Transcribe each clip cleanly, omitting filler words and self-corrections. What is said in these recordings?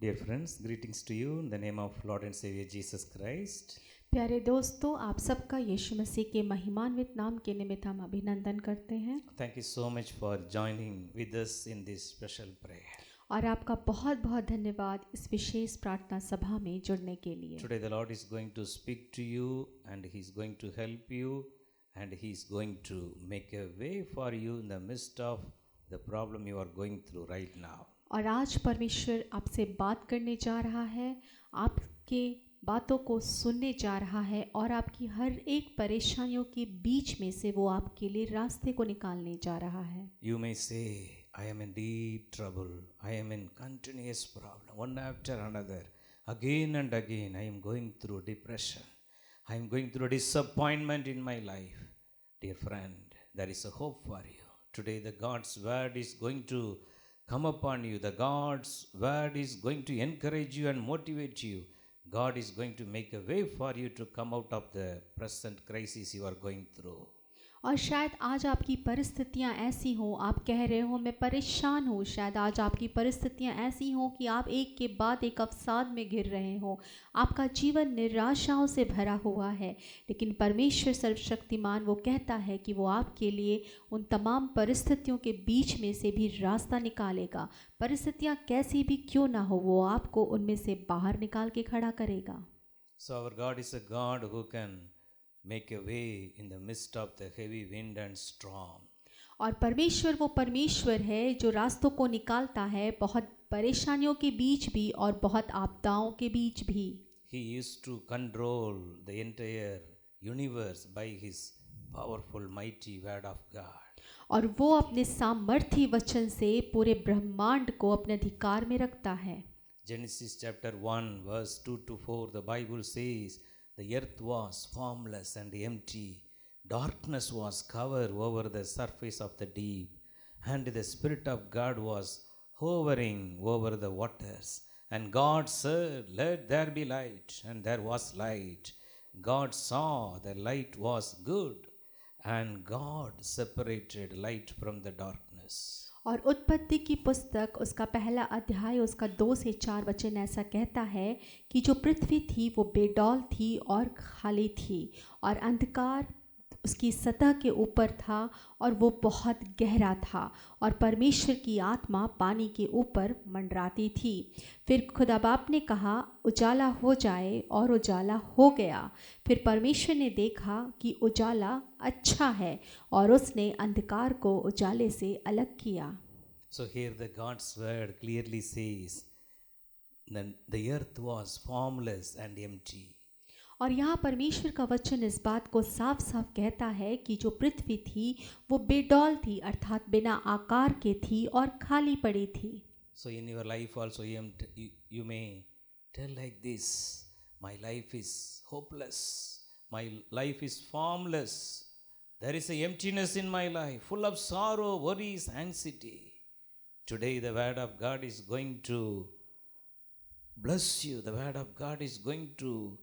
Dear friends, greetings to you in the name of Lord and Savior Jesus Christ. प्यारे दोस्तों, आप सबका यीशु मसीह के महिमान्वित नाम के निमित्त हम अभिनंदन करते हैं Thank you so much for joining with us in this special prayer. और आपका बहुत बहुत धन्यवाद इस विशेष प्रार्थना सभा में जुड़ने के लिए। Today the Lord is going to speak to you and He is going to help you and He is going to make a way for you in the midst of the problem you are going through right now. और आज परमेश्वर आपसे बात करने जा रहा है, आपके बातों को सुनने जा रहा है और आपकी हर एक परेशानियों के बीच में से वो आपके लिए रास्ते को निकालने जा रहा है। You may say, I am in deep trouble, I am in continuous problem, one after another, again and again I am going through depression, I am going through disappointment in my life. Dear friend, there is a hope for you. Today the God's word is going to come upon you. The God's word is going to encourage you and motivate you. God is going to make a way for you to come out of the present crisis you are going through. और शायद आज आपकी परिस्थितियां ऐसी हों, आप कह रहे हो मैं परेशान हूँ। शायद आज आपकी परिस्थितियां ऐसी हों कि आप एक के बाद एक अवसाद में घिर रहे हो, आपका जीवन निराशाओं से भरा हुआ है। लेकिन परमेश्वर सर्वशक्तिमान वो कहता है कि वो आपके लिए उन तमाम परिस्थितियों के बीच में से भी रास्ता निकालेगा। परिस्थितियां कैसी भी क्यों ना हो, वो आपको उनमें से बाहर निकाल के खड़ा करेगा। So our God is a God who can make a way in the midst of the heavy wind and storm. और परमेश्वर वो परमेश्वर है जो रास्तों को निकालता है, बहुत परेशानियों के बीच भी और बहुत आपदाओं के बीच भी। He used to control the entire universe by his powerful mighty word of God. और वो अपने सामर्थी वचन से पूरे ब्रह्मांड को अपने अधिकार में रखता है। Genesis chapter 1 verse 2 to 4, the Bible says, the earth was formless and empty. Darkness was covered over the surface of the deep, and the Spirit of God was hovering over the waters. And God said, let there be light, and there was light. God saw the light was good, and God separated light from the darkness. और उत्पत्ति की पुस्तक उसका पहला अध्याय उसका 2 से 4 वचन ऐसा कहता है कि जो पृथ्वी थी वो बेडौल थी और खाली थी और अंधकार उसकी सतह के ऊपर था और वो बहुत गहरा था और परमेश्वर की आत्मा पानी के ऊपर मंडराती थी। फिर खुदा बाप ने कहा उजाला हो जाए और उजाला हो गया। फिर परमेश्वर ने देखा कि उजाला अच्छा है और उसने अंधकार को उजाले से अलग किया। So here the God's word clearly says that the earth was formless and empty. और यहाँ परमेश्वर का वचन इस बात को साफ साफ कहता है कि जो पृथ्वी थी वो बेडौल थी, अर्थात बिना आकार के थी और खाली पड़ी थी। So in your life also you may tell like this, my life is hopeless, my life is formless, there is a emptiness in my life, full of sorrow, worries, anxiety. Today the word of God is going to bless you, the word of God is going to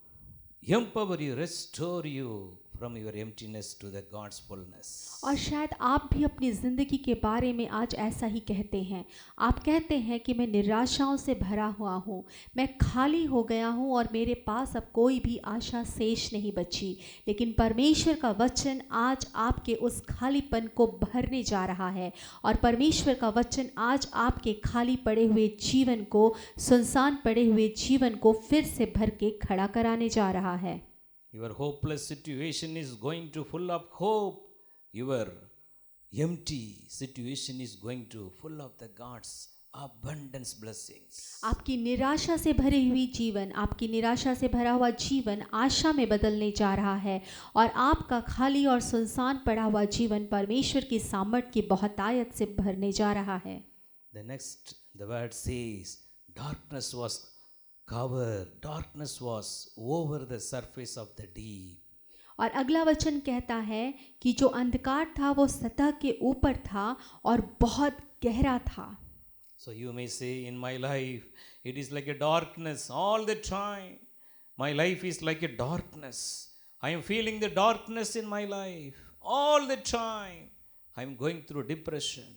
empower you, restore you from your emptiness to the God's fullness. और शायद आप भी अपनी ज़िंदगी के बारे में आज ऐसा ही कहते हैं। आप कहते हैं कि मैं निराशाओं से भरा हुआ हूँ, मैं खाली हो गया हूँ और मेरे पास अब कोई भी आशा शेष नहीं बची। लेकिन परमेश्वर का वचन आज आपके उस खालीपन को भरने जा रहा है और परमेश्वर का वचन आज आपके खाली पड़े हुए जीवन को, सुनसान पड़े हुए जीवन को फिर से भर के खड़ा कराने जा रहा है। Your hopeless situation is going to full of hope. Your empty situation is going to full of the God's abundance blessings. आपकी निराशा से भरी हुई जीवन, आपकी निराशा से भरा हुआ जीवन आशा में बदलने जा रहा है और आपका खाली और सुनसान पड़ा हुआ जीवन परमेश्वर की सामर्थ की बहुतायत से भरने जा रहा है। The next, the word says, darkness was covered, darkness was over the surface of the deep. और अगला वचन कहता है कि जो अंधकार था वो सतह के ऊपर था और बहुत गहरा था। So you may say, in my life, it is like a darkness all the time. My life is like a darkness. I am feeling the darkness in my life all the time. I am going through depression,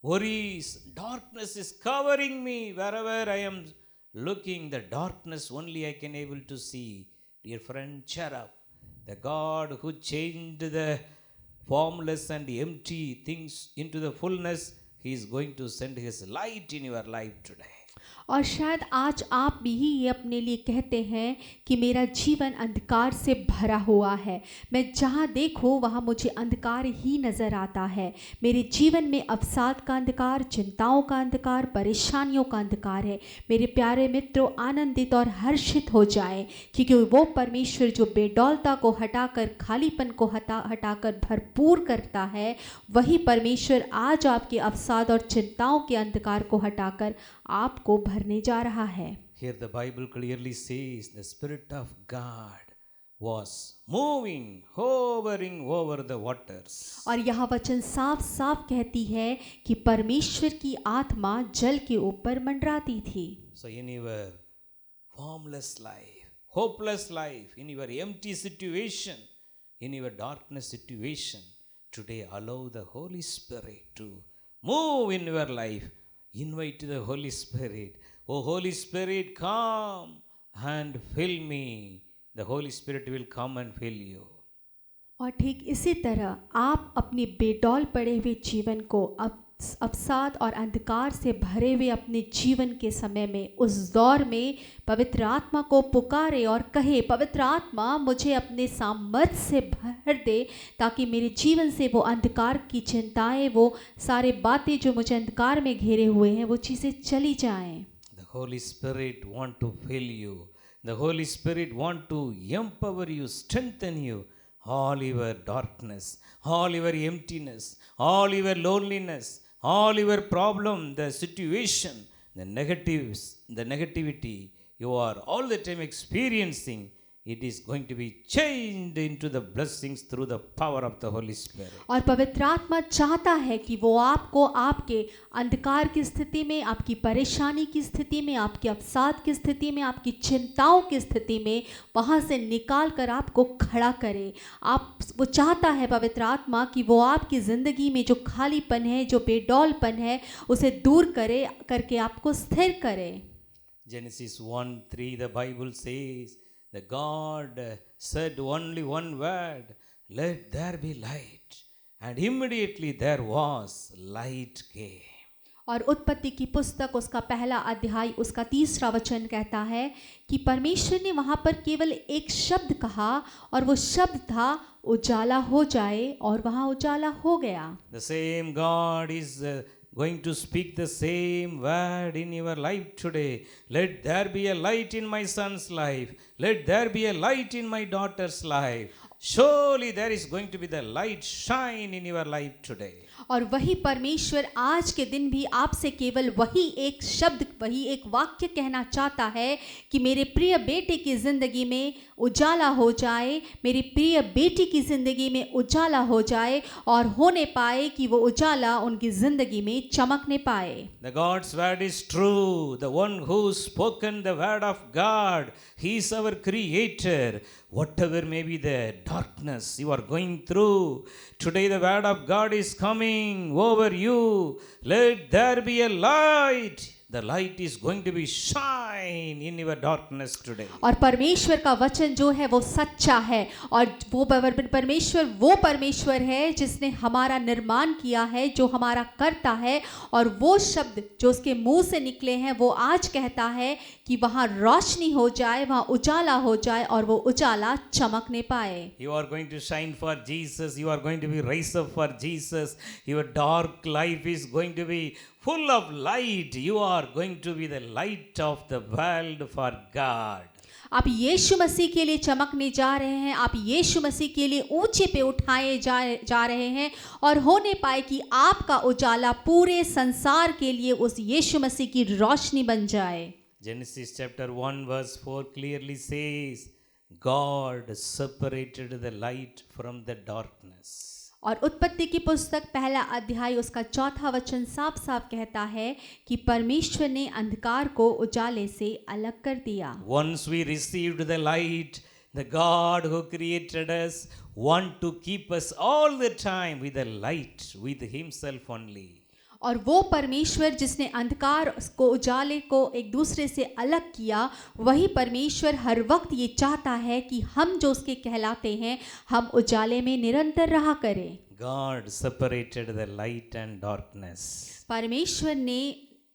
worries, darkness is covering me wherever I am looking the darkness only I can able to see. Dear friend, cheer up. The God who changed the formless and empty things into the fullness, He is going to send His light in your life today. और शायद आज आप भी ये अपने लिए कहते हैं कि मेरा जीवन अंधकार से भरा हुआ है, मैं जहाँ देखूँ वहाँ मुझे अंधकार ही नज़र आता है। मेरे जीवन में अवसाद का अंधकार, चिंताओं का अंधकार, परेशानियों का अंधकार है। मेरे प्यारे मित्रों, आनंदित और हर्षित हो जाएं, क्योंकि वो परमेश्वर जो बेडौलता को हटाकर, खालीपन को हटाकर भरपूर करता है, वही परमेश्वर आज आपके अवसाद और चिंताओं के अंधकार को हटाकर आपको भरने जा रहा है। Here the Bible clearly says the Spirit of God was moving, hovering over the waters. और यह वचन साफ साफ कहती है कि परमेश्वर की आत्मा जल के ऊपर मंडराती थी। So in your formless life, hopeless life, in your empty situation, in your darkness situation, today allow the Holy Spirit to move in your life. Invite the Holy Spirit. Oh Holy Spirit, come and fill me. The Holy Spirit will come and fill you. और ठीक इसी तरह आप अपने बेडौल पड़े हुए जीवन को अवसाद और अंधकार से भरे हुए अपने जीवन के समय में, उस दौर में पवित्र आत्मा को पुकारे और कहे, पवित्र आत्मा मुझे अपने सामर्थ्य से भर दे, ताकि मेरे जीवन से वो अंधकार की चिंताएं, वो सारे बातें जो मुझे अंधकार में घेरे हुए हैं, वो चीज़ें चली जाएं। The Holy Spirit want to fill you. The Holy Spirit want to empower you, strengthen you. All your darkness, all your emptiness, all your loneliness, all your problem, the situation, the negatives, the negativity you are all the time experiencing, it is going to be changed into the blessings through the power of the Holy Spirit. और पवित्र आत्मा चाहता है कि वो आपको आपके अंधकार की स्थिति में, आपकी परेशानी की स्थिति में, आपके अवसाद की स्थिति में, आपकी चिंताओं की स्थिति में वहाँ से निकाल कर आपको खड़ा करे। वो चाहता है पवित्र आत्मा कि वो आपकी ज़िंदगी में जो खालीपन है, जो बेडौलपन है, उसे दूर करके आपको स्थिर करे। Genesis 1:3 the Bible says, the God said only one word, let there be light, and immediately there was light came. और उत्पत्ति की पुस्तक उसका पहला अध्याय उसका 3 वचन कहता है कि परमेश्वर ने वहाँ पर केवल एक शब्द कहा, और वो शब्द था उजाला हो जाए, और वहाँ उजाला हो गया। The same God is going to speak the same word in your life today. Let there be a light in my son's life. Let there be a light in my daughter's life. Surely there is going to be the light shine in your life today. और वही परमेश्वर आज के दिन भी आपसे केवल वही एक शब्द, वही एक वाक्य कहना चाहता है कि मेरे प्रिय बेटे की ज़िंदगी में उजाला हो जाए, मेरी प्रिय बेटी की ज़िंदगी में उजाला हो जाए, और होने पाए कि वो उजाला उनकी ज़िंदगी में चमकने पाए। The God's word is true. The one who spoken the word of God, He is our creator. Whatever may be the darkness you are going through, today the word of God is coming over you. Let there be a light. The light is going to be shine in your darkness today. और परमेश्वर का वचन जो है वो सच्चा है, और वो परमेश्वर है जिसने हमारा निर्माण किया है, जो हमारा करता है, और वो शब्द जो उसके मुंह से निकले हैं वो आज कहता है कि वहाँ रोशनी हो जाए, वहाँ उजाला हो जाए, और वो उजाला चमकने पाए। You are going to shine for Jesus. You are going to be raised up for Jesus. Your dark life is going to be full of light. You are going to be the light of the world for God. आप यीशु मसीह के लिए चमकने जा रहे हैं, आप यीशु मसीह के लिए ऊंचे पे उठाए जा रहे हैं, और होने पाए कि आपका उजाला पूरे संसार के लिए उस यीशु मसीह की रोशनी बन जाए। Genesis chapter 1 verse 4 clearly says, God separated the light from the darkness. और उत्पत्ति की पुस्तक पहला अध्याय उसका 4 वचन साफ साफ कहता है कि परमेश्वर ने अंधकार को उजाले से अलग कर दिया। Once we received the light, the God who created us want to keep us all the time with the light, with Himself only. और वो परमेश्वर जिसने अंधकार को उजाले को एक दूसरे से अलग किया, वही परमेश्वर हर वक्त ये चाहता है कि हम जो उसके कहलाते हैं, हम उजाले में निरंतर रहा करें। God separated the light and darkness. परमेश्वर ने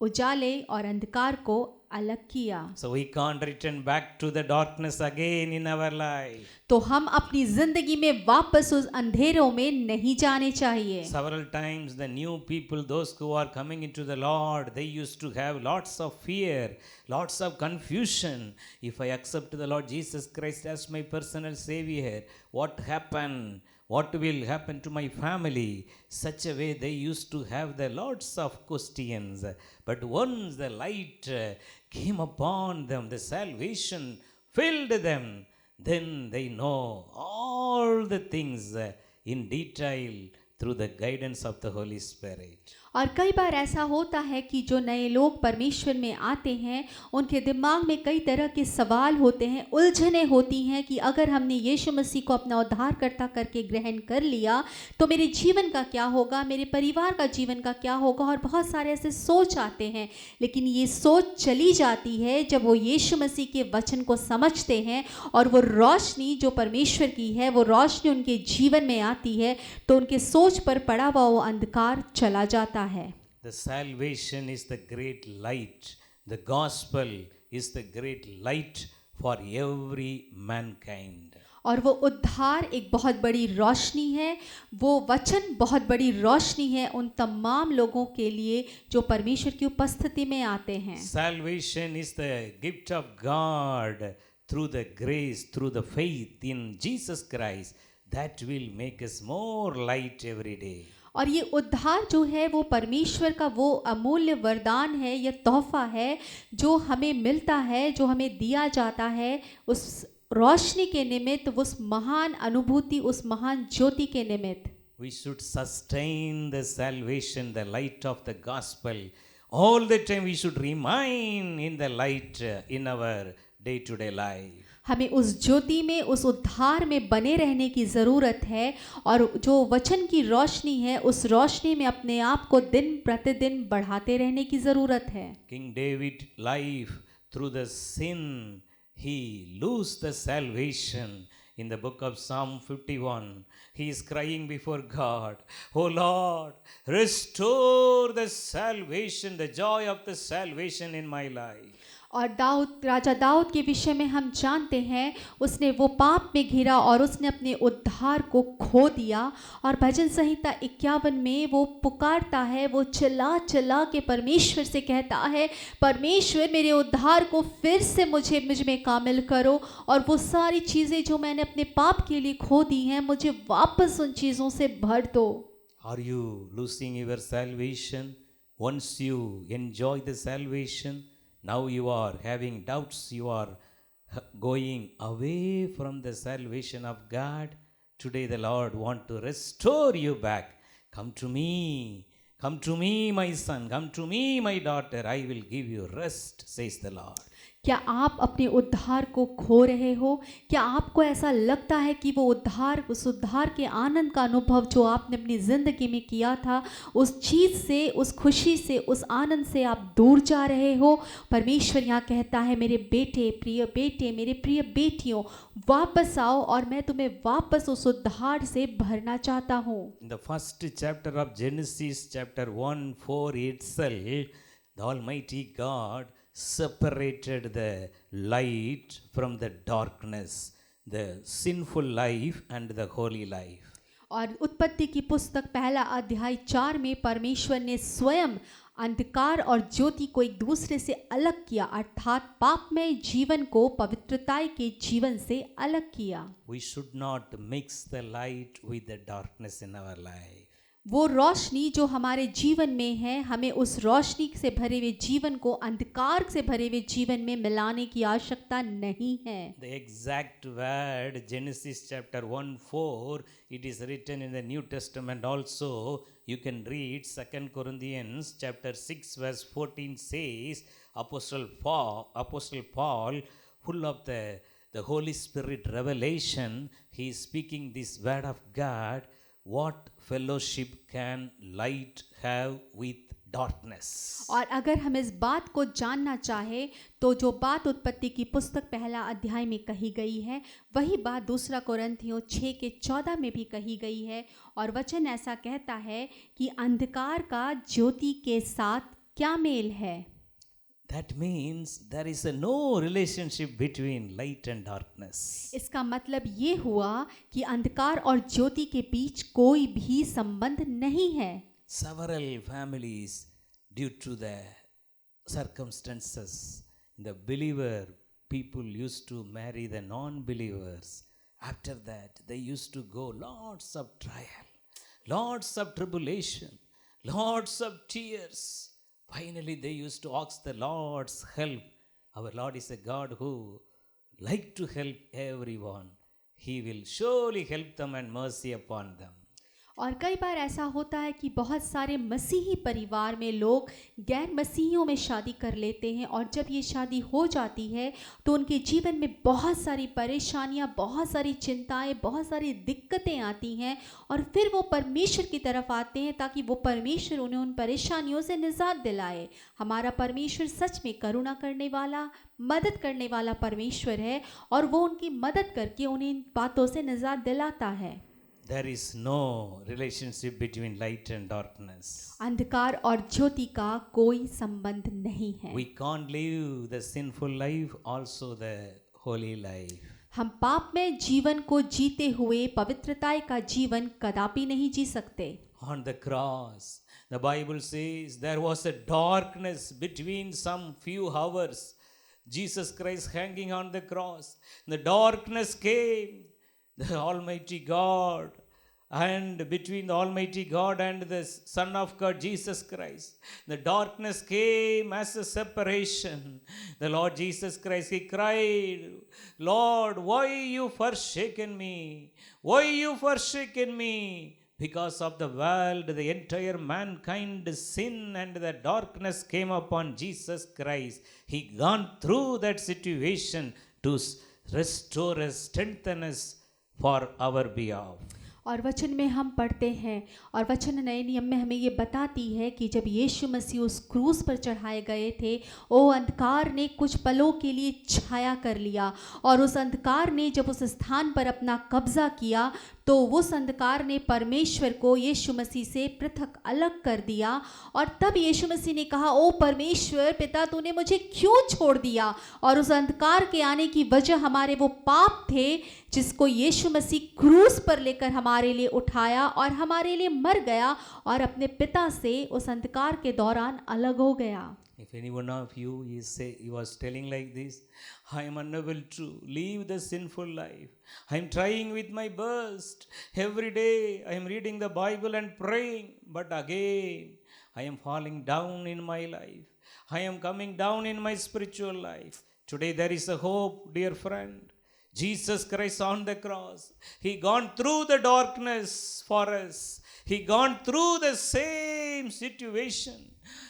उजाले और अंधकार को अलग किया। So we can't return back to the darkness again in our life. तो हम अपनी जिंदगी में वापस उस अंधेरों में नहीं जाने चाहिए। Several times the new people, those who are coming into the Lord, they used to have lots of fear, lots of confusion. If I accept the Lord Jesus Christ as my personal Savior, what happened? What will happen to my family? Such a way they used to have the lots of questions. But once the light came upon them, the salvation filled them, then they know all the things in detail through the guidance of the Holy Spirit. और कई बार ऐसा होता है कि जो नए लोग परमेश्वर में आते हैं, उनके दिमाग में कई तरह के सवाल होते हैं, उलझनें होती हैं कि अगर हमने यीशु मसीह को अपना उद्धारकर्ता करके ग्रहण कर लिया तो मेरे जीवन का क्या होगा, मेरे परिवार का जीवन का क्या होगा, और बहुत सारे ऐसे सोच आते हैं। लेकिन ये सोच चली जाती है जब वो यीशु मसीह के वचन को समझते हैं और वो रोशनी जो परमेश्वर की है, वो रोशनी उनके जीवन में आती है, तो उनके सोच पर पड़ा हुआ वो अंधकार चला जाता है। The salvation is the great light. The gospel is the great light for every mankind. और वो उद्धार एक बहुत बड़ी रोशनी है, वो वचन बहुत बड़ी रोशनी है उन तमाम लोगों के लिए जो परमेश्वर की उपस्थिति में आते हैं। Salvation is the gift of God through the grace, through the faith in Jesus Christ that will make us more light every day. और ये उद्धार जो है वो परमेश्वर का वो अमूल्य वरदान है, यह तोहफा है जो हमें मिलता है, जो हमें दिया जाता है उस रोशनी के निमित्त, उस महान अनुभूति, उस महान ज्योति के निमित्त। We should sustain the salvation, the light of the gospel. All the time we should remain in the light in our day-to-day life. हमें उस ज्योति में, उस उद्धार में बने रहने की ज़रूरत है और जो वचन की रोशनी है, उस रोशनी में अपने आप को दिन प्रतिदिन बढ़ाते रहने की ज़रूरत है। King David life through the sin he lose the salvation. In the book of Psalm 51, he is crying before God, "Oh Lord, restore the salvation, the joy of the salvation in my life." और राजा दाऊद के विषय में हम जानते हैं, उसने वो पाप में घिरा और उसने अपने उद्धार को खो दिया। और भजन संहिता 51 में वो पुकारता है, वो चिल्ला चिल्ला के परमेश्वर से कहता है, परमेश्वर मेरे उद्धार को फिर से मुझ में कामिल करो, और वो सारी चीज़ें जो मैंने अपने पाप के लिए खो दी हैं, मुझे वापस उन चीज़ों से भर दो। Are you losing your salvation? Once you enjoy the salvation, now you are having doubts, you are going away from the salvation of God. Today the Lord want to restore you back. Come to me, my son, come to me, my daughter, I will give you rest, says the Lord. क्या आप अपने उद्धार को खो रहे हो? क्या आपको ऐसा लगता है कि वो उद्धार, उस उद्धार के आनंद का अनुभव जो आपने अपनी ज़िंदगी में किया था, उस चीज़ से, उस खुशी से, उस आनंद से आप दूर जा रहे हो? परमेश्वर यहाँ कहता है, मेरे बेटे, मेरे प्रिय बेटियों, वापस आओ और मैं तुम्हें वापस उस उद्धार से भरना चाहता हूँ। In the first chapter of Genesis, chapter 1:4 itself, the Almighty God separated the light from the darkness, the sinful life and the holy life. और उत्पत्ति की पुस्तक पहला अध्याय 4 में परमेश्वर ने स्वयं अंधकार और ज्योति को एक दूसरे से अलग किया, अर्थात पापमय जीवन को पवित्रता के जीवन से अलग किया। We should not mix the light with the darkness in our life. वो रोशनी जो हमारे जीवन में है, हमें उस रोशनी से भरे हुए जीवन को अंधकार से भरे हुए जीवन में मिलाने की आवश्यकता नहीं है। The exact word Genesis chapter 1:4, it is written in the New Testament also. You can read 2 Corinthians chapter 6 verse 14 says, Apostle Paul, full of the Holy Spirit revelation, he is speaking this word of God. what fellowship can light have with darkness? और अगर हम इस बात को जानना चाहे तो जो बात उत्पत्ति की पुस्तक पहला अध्याय में कही गई है वही बात दूसरा कोरिन्थियों 6:14 में भी कही गई है। और वचन ऐसा कहता है कि अंधकार का ज्योति के साथ क्या मेल है। That means there is a no relationship between light and darkness. इसका मतलब ये हुआ कि अंधकार और ज्योति के बीच कोई भी संबंध नहीं है। Several families, due to the circumstances, the believer people used to marry the non-believers. After that, they used to go lots of trial, lots of tribulation, lots of tears. Finally, they used to ask the Lord's help. Our Lord is a God who like to help everyone. He will surely help them and mercy upon them. और कई बार ऐसा होता है कि बहुत सारे मसीही परिवार में लोग गैर मसीहियों में शादी कर लेते हैं और जब ये शादी हो जाती है तो उनके जीवन में बहुत सारी परेशानियां, बहुत सारी चिंताएं, बहुत सारी दिक्कतें आती हैं और फिर वो परमेश्वर की तरफ आते हैं ताकि वो परमेश्वर उन्हें उन परेशानियों से निजात दिलाए। हमारा परमेश्वर सच में करुणा करने वाला, मदद करने वाला परमेश्वर है और वो उनकी मदद करके उन्हें इन बातों से निजात दिलाता है। There is no relationship between light and darkness. अंधकार और ज्योति का कोई संबंध नहीं है। We can't live the sinful life, also the holy life. हम पाप में जीवन को जीते हुए पवित्रता का जीवन कदापि नहीं जी सकते। On the cross, the Bible says there was a darkness between some few hours. Jesus Christ hanging on the cross. The darkness came. The Almighty God, and between the Almighty God and the Son of God, Jesus Christ, the darkness came as a separation. The Lord Jesus Christ, He cried, Lord, why you forsaken me? Why you forsaken me? Because of the world, the entire mankind sin and the darkness came upon Jesus Christ. He gone through that situation to restore us, strengthen us for our behalf. और वचन में हम पढ़ते हैं और वचन नए नियम में हमें ये बताती है कि जब यीशु मसीह उस क्रूस पर चढ़ाए गए थे, ओ अंधकार ने कुछ पलों के लिए छाया कर लिया और उस अंधकार ने जब उस स्थान पर अपना कब्जा किया तो उस अंधकार ने परमेश्वर को यीशु मसीह से पृथक अलग कर दिया। और तब यीशु मसीह ने कहा, ओ परमेश्वर पिता, तूने मुझे क्यों छोड़ दिया? और उस अंधकार के आने की वजह हमारे वो पाप थे जिसको यीशु मसीह क्रूस पर लेकर हमारे लिए उठाया और हमारे लिए मर गया और अपने पिता से उस अंधकार के दौरान अलग हो गया। If any one of you he was telling like this, I am unable to live the sinful life. I am trying with my best. Every day I am reading the Bible and praying, but again I am falling down in my life. I am coming down in my spiritual life. Today there is a hope, dear friend. Jesus Christ on the cross, He gone through the darkness for us. He gone through the same situation.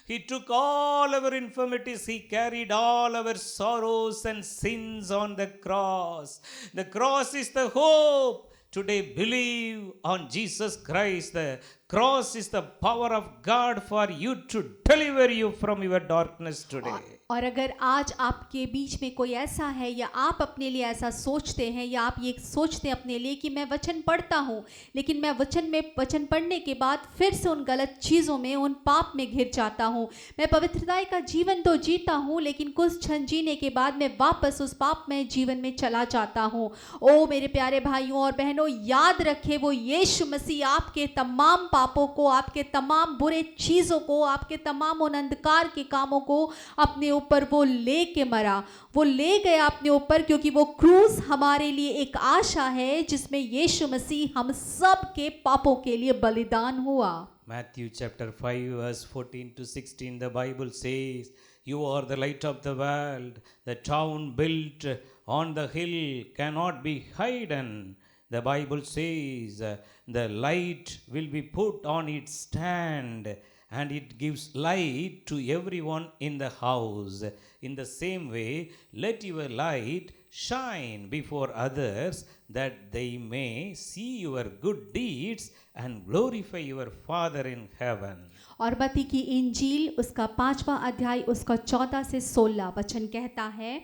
He took all our infirmities. He carried all our sorrows and sins on the cross. The cross is the hope. Today believe on Jesus Christ. The cross is the power of God for you to deliver you from your darkness today. और अगर आज आपके बीच में कोई ऐसा है या आप अपने लिए ऐसा सोचते हैं या आप ये सोचते हैं अपने लिए कि मैं वचन पढ़ता हूँ लेकिन मैं वचन पढ़ने के बाद फिर से उन गलत चीज़ों में, उन पाप में घिर जाता हूँ, मैं पवित्रता का जीवन तो जीता हूँ लेकिन कुछ क्षण जीने के बाद मैं वापस उस पाप में जीवन में चला जाता हूँ। ओ मेरे प्यारे भाइयों और बहनों, याद रखें वो यीशु मसीह आपके तमाम पापों को, आपके तमाम बुरे चीज़ों को, आपके तमाम उन अंधकार के कामों को अपने ऊपर वो ले के मरा, वो ले गया अपने ऊपर, क्योंकि वो क्रूस हमारे लिए एक आशा है जिसमें यीशु मसीह हम सब के पापों के लिए बलिदान हुआ। Matthew chapter 5 verse 14 to 16, the Bible says, you are the light of the world. The town built on the hill cannot be hidden. The Bible says, the light will be put on its stand, and it gives light to everyone in the house. In the same way, let your light shine before others, that they may see your good deeds and glorify your Father in heaven. और मत्ती की इंजील उसका 5वां अध्याय उसका 14 से 16 वचन कहता है,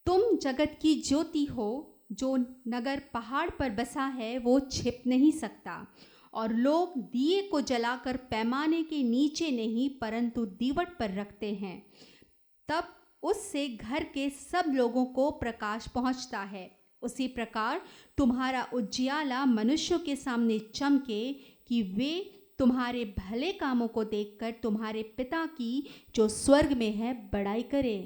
तुम जगत की ज्योति हो। जो नगर पहाड़ पर बसा है वो छिप नहीं सकता, और लोग दिए को जलाकर पैमाने के नीचे नहीं परंतु दीवट पर रखते हैं, तब उससे घर के सब लोगों को प्रकाश पहुंचता है। उसी प्रकार तुम्हारा उजियाला मनुष्यों के सामने चमके, कि वे तुम्हारे भले कामों को देखकर तुम्हारे पिता की जो स्वर्ग में है बड़ाई करे।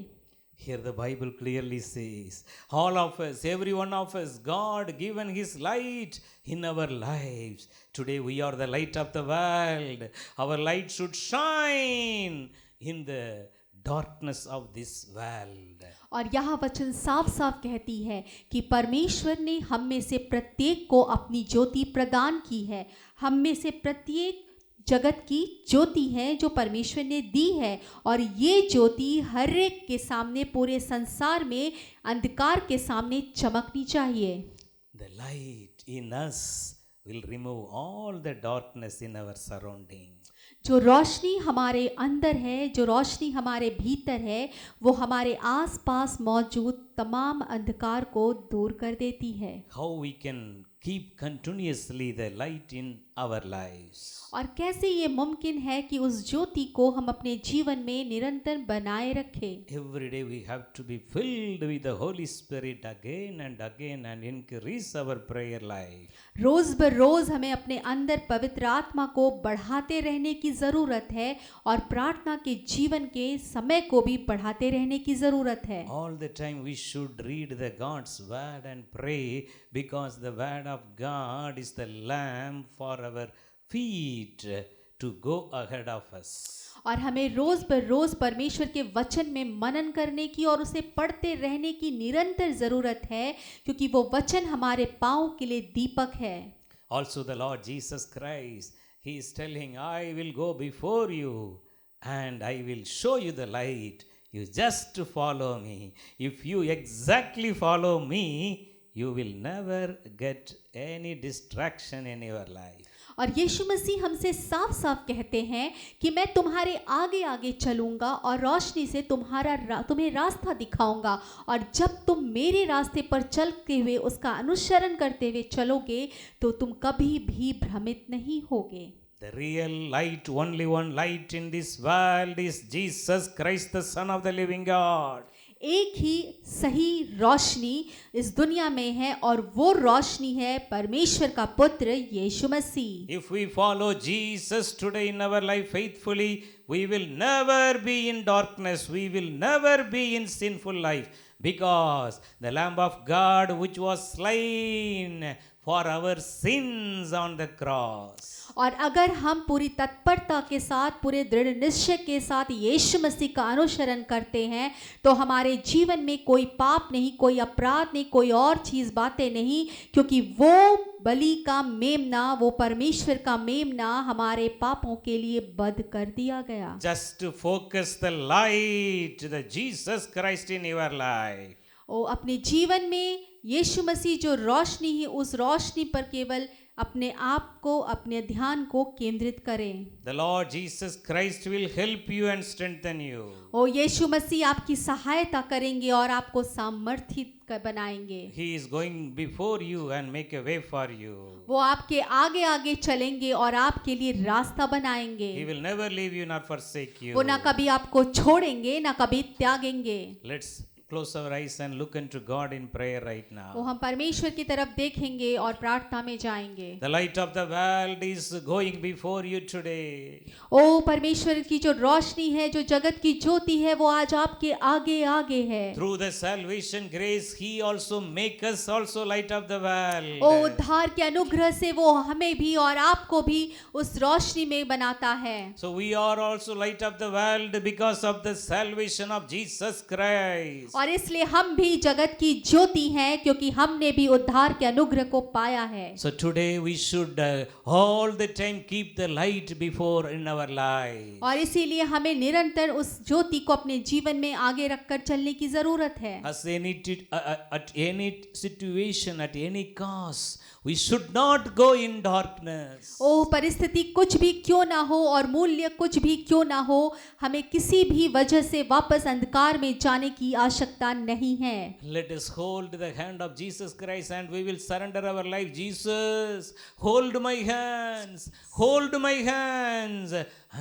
Here the Bible clearly says, all of us, every one of us, God given His light in our lives. Today we are the light of the world. Our light should shine in the darkness of this world. और यह वचन साफ साफ कहती है कि परमेश्वर ने हम में से प्रत्येक को अपनी ज्योति प्रदान की है। हम में से प्रत्येक जगत की ज्योति है जो परमेश्वर ने दी है, और ये ज्योति हर एक के सामने, पूरे संसार में अंधकार के सामने चमकनी चाहिए। The light in us will remove all the darkness in our surrounding. जो रोशनी हमारे अंदर है, जो रोशनी हमारे भीतर है, वो हमारे आसपास मौजूद तमाम अंधकार को दूर कर देती है। How we can keep continuously the light in our lives. और कैसे ये मुमकिन है कि उस ज्योति को हम अपने जीवन में निरंतर बनाए रखें। Every day we have to be filled with the Holy Spirit again and increase our prayer life. रोज बर रोज हमें अपने अंदर पवित्र आत्मा को बढ़ाते रहने की ज़रूरत है, और प्रार्थना के जीवन के समय को भी बढ़ाते रहने की ज़रूरत है। All the time we should read the God's word and pray, because the word of God is the lamp for our feet to go ahead of us. और हमें रोज बर रोज परमेश्वर के वचन में मनन करने की और उसे पढ़ते रहने की निरंतर ज़रूरत है, क्योंकि वो वचन हमारे पाँव के लिए दीपक है। Also the Lord Jesus Christ, He is telling, I will go before you and I will show you the light. You just follow me. If you exactly follow me, you will never get any distraction in your life. और यीशु मसीह हमसे साफ साफ कहते हैं कि मैं तुम्हारे आगे आगे चलूँगा और रोशनी से तुम्हें रास्ता दिखाऊंगा, और जब तुम मेरे रास्ते पर चलते हुए उसका अनुसरण करते हुए चलोगे तो तुम कभी भी भ्रमित नहीं होगे। The real light, only one light in this world is Jesus Christ, the Son of the living God. एक ही सही रोशनी इस दुनिया में है, और वो रोशनी है परमेश्वर का पुत्र यीशु मसीह। If we follow Jesus today in our life faithfully, we will never be in darkness. We will never be in sinful life, because the Lamb of God which was slain for our sins on the cross. और अगर हम पूरी तत्परता के साथ, पूरे दृढ़ निश्चय के साथ यीशु मसीह का अनुसरण करते हैं, तो हमारे जीवन में कोई पाप नहीं, कोई अपराध नहीं, कोई और चीज़ बातें नहीं, क्योंकि वो बलि का मेमना, वो परमेश्वर का मेमना हमारे पापों के लिए बध कर दिया गया। Just to focus the light, the Jesus Christ in your life. ओ अपने जीवन में यीशु मसीह जो रोशनी है, उस रोशनी पर केवल अपने आप को, अपने ध्यान को केंद्रित करें। The Lord Jesus Christ will help you and strengthen you. ओ यीशु मसीह आपकी सहायता करेंगे और आपको सामर्थित बनाएंगे। He is going before you and make a way for you. वो आपके आगे आगे चलेंगे और आपके लिए रास्ता बनाएंगे। He will never leave you nor forsake you. वो ना कभी आपको छोड़ेंगे, ना कभी त्यागेंगे। Let's close our eyes and look unto God in prayer right वो now. हम परमेश्वर की तरफ देखेंगे और प्रार्थना में जाएंगे। The light of the world is going before you today. ओ परमेश्वर की जो रोशनी है, जो जगत की ज्योति है, वो आज आपके आगे आगे है। Through the salvation grace, He also make us also light of the world. ओ उद्धार के अनुग्रह से वो हमें भी और आपको भी उस रोशनी में बनाता है। So we are also light of the world because of the salvation of Jesus Christ. और इसलिए हम भी जगत की ज्योति हैं, क्योंकि हमने भी उद्धार के अनुग्रह को पाया है। So today we should all the time keep the light before in our life. और इसीलिए हमें निरंतर उस ज्योति को अपने जीवन में आगे रखकर चलने की जरूरत है। As at any situation, at any cost, we should not go in darkness. ओ परिस्थिति कुछ भी क्यों ना हो और मूल्य कुछ भी क्यों ना हो, हमें किसी भी वजह से वापस अंधकार में जाने की आवश्यकता नहीं है। Let us hold the hand of Jesus Christ and we will surrender our life. Jesus, hold my hands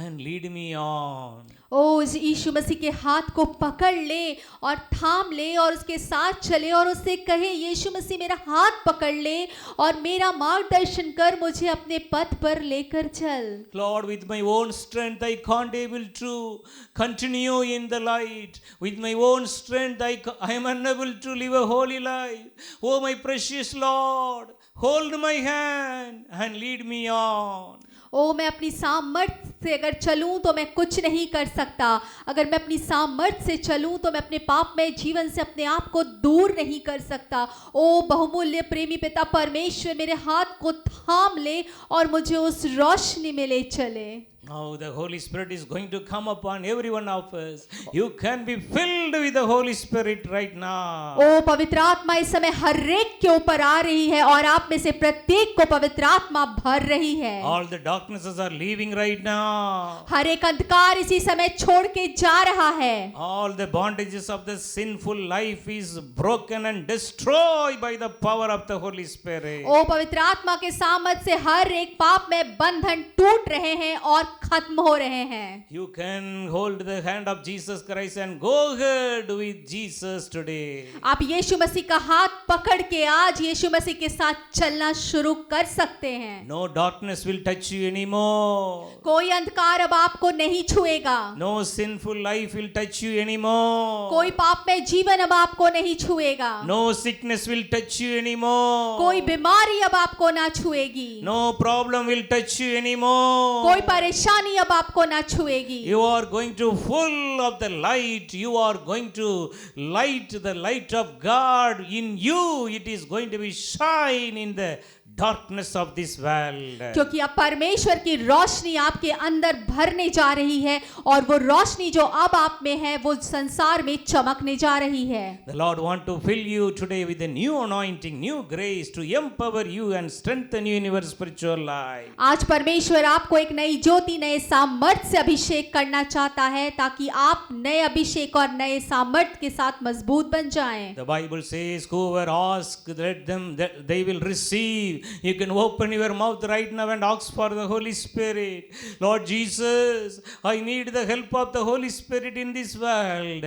and lead me on. ओ इस यीशु मसीह के हाथ को पकड़ ले और थाम ले और उसके साथ चले और उससे कहे, यीशु मसीह मेरा हाथ पकड़ ले और मेरा मार्गदर्शन कर, मुझे अपने पथ पर लेकर चल। Lord, with my own strength I can't able to continue in the light. With my own strength I am unable to live a holy life. Oh my precious Lord, hold my hand and lead me on. ओ मैं अपनी सामर्थ्य से अगर चलूं तो मैं कुछ नहीं कर सकता। अगर मैं अपनी सामर्थ्य से चलूं तो मैं अपने पापमय जीवन से अपने आप को दूर नहीं कर सकता। ओ बहुमूल्य प्रेमी पिता परमेश्वर, मेरे हाथ को थाम ले और मुझे उस रोशनी में ले चले। Now the Holy Spirit is going to come upon every one of us. You can be filled with the Holy Spirit right now. ओ पवित्र आत्मा इस समय हर एक के ऊपर आ रही है और आप में से प्रत्येक को पवित्र आत्मा भर रही है। All the darknesses are leaving right now. हर एक अंधकार इसी समय छोड़ के जा रहा है। All the bondages of the sinful life is broken and destroyed by the power of the Holy Spirit. ओ पवित्र आत्मा के सामर्थ से हर एक पाप में बंधन टूट रहे हैं और खत्म हो रहे हैं। You can hold the hand of Jesus Christ and go ahead with Jesus today. आप यीशु मसीह का हाथ पकड़ के आज यीशु मसीह के साथ चलना शुरू कर सकते हैं। No darkness will touch you anymore. कोई अंधकार अब आपको नहीं छुएगा। No sinful life will touch you anymore. कोई पाप में जीवन अब आपको नहीं छुएगा। No sickness will touch you anymore. कोई बीमारी अब आपको ना छुएगी। No problem will touch you anymore. कोई परेशानी अब आपको ना छुएगी। You are going to full of the light. You are going to light the light of God in you. It is going to be shine in the darkness of this world. क्योंकि अब परमेश्वर की रोशनी आपके अंदर भरने जा रही है और वो रोशनी जो अब आप में है वो संसार में चमकने जा रही है। The Lord want to fill you today with a new anointing, new grace to empower you and strengthen you in your spiritual life. आज परमेश्वर आपको एक नई ज्योति, नए सामर्थ्य से अभिषेक करना चाहता है ताकि आप नए अभिषेक और नए सामर्थ्य के साथ मजबूत बन जाएं। The Bible says, whoever asks, let them that they will receive. You can open your mouth right now and ask for the Holy Spirit. Lord Jesus, I need the help of the Holy Spirit in this world.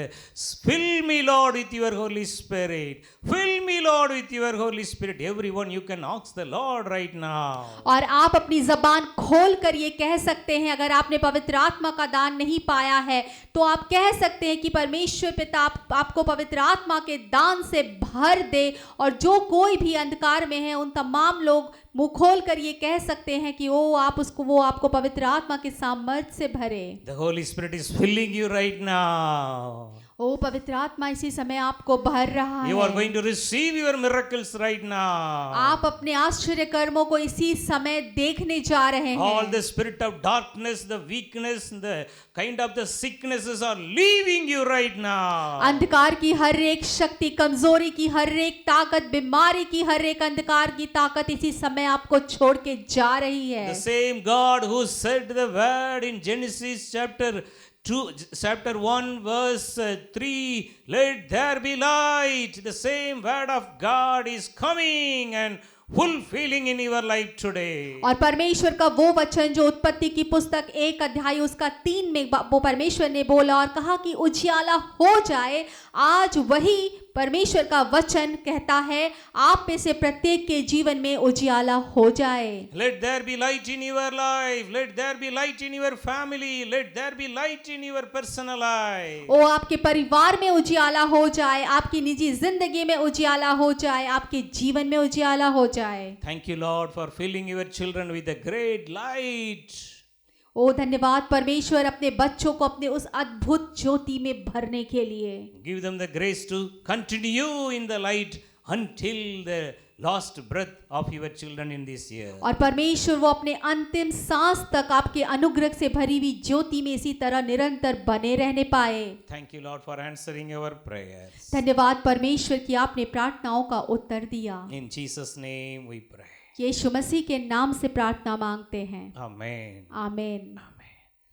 Fill me, Lord, with your Holy Spirit. Fill me, Lord, with your Holy Spirit. Everyone, you can ask the Lord right now. और आप अपनी जबान खोल कर ये कह सकते हैं, अगर आपने पवित्र आत्मा का दान नहीं पाया है तो आप कह सकते हैं कि परमेश्वर पिता आपको पवित्र आत्मा के दान से भर दे। और जो कोई भी अंधकार में है उन तमाम लोग मुंह खोल कर ये कह सकते हैं कि वो आपको पवित्र आत्मा के सामर्थ्य से भरे। The Holy Spirit is filling you right now. ओ पवित्र आत्मा इसी समय आपको भर रहा है। You are going to receive your miracles right now. आप अपने आश्चर्य कर्मों को इसी समय देखने जा रहे हैं। All the spirit of darkness, the weakness, the kind of the sicknesses are leaving you right now. अंधकार की हर एक शक्ति, कमजोरी की हर एक ताकत, बीमारी की हर एक अंधकार की ताकत इसी समय आपको छोड़ के जा रही है। The same God who said the word in Genesis chapter 1 verse 3, let there be light. The same word of God is coming and fulfilling in your life today. और परमेश्वर का वो वचन जो उत्पत्ति की पुस्तक 1 अध्याय उसका 3 में वो परमेश्वर ने बोला और कहा कि उजियाला हो जाए, आज वही परमेश्वर का वचन कहता है आप में से प्रत्येक के जीवन में उजियाला हो जाए। Let there be light in your life. Let there be light in your family. Let there be light in your personal life. ओ आपके परिवार में उजियाला हो जाए, आपकी निजी जिंदगी में उजियाला हो जाए, आपके जीवन में उजियाला हो जाए। Thank you, Lord, for filling your children with a great light. ओ धन्यवाद परमेश्वर अपने बच्चों को अपने उस अद्भुत ज्योति में भरने के लिए। Give them the grace to continue in the light until the last breath of your children in this year. और परमेश्वर वो अपने अंतिम सांस तक आपके अनुग्रह से भरी हुई ज्योति में इसी तरह निरंतर बने रहने पाए। Thank you, Lord, for answering our prayers. धन्यवाद परमेश्वर कि आपने प्रार्थनाओं का उत्तर दिया। In Jesus' name we pray. यीशु मसीह के नाम से प्रार्थना मांगते हैं। Amen. आमीन।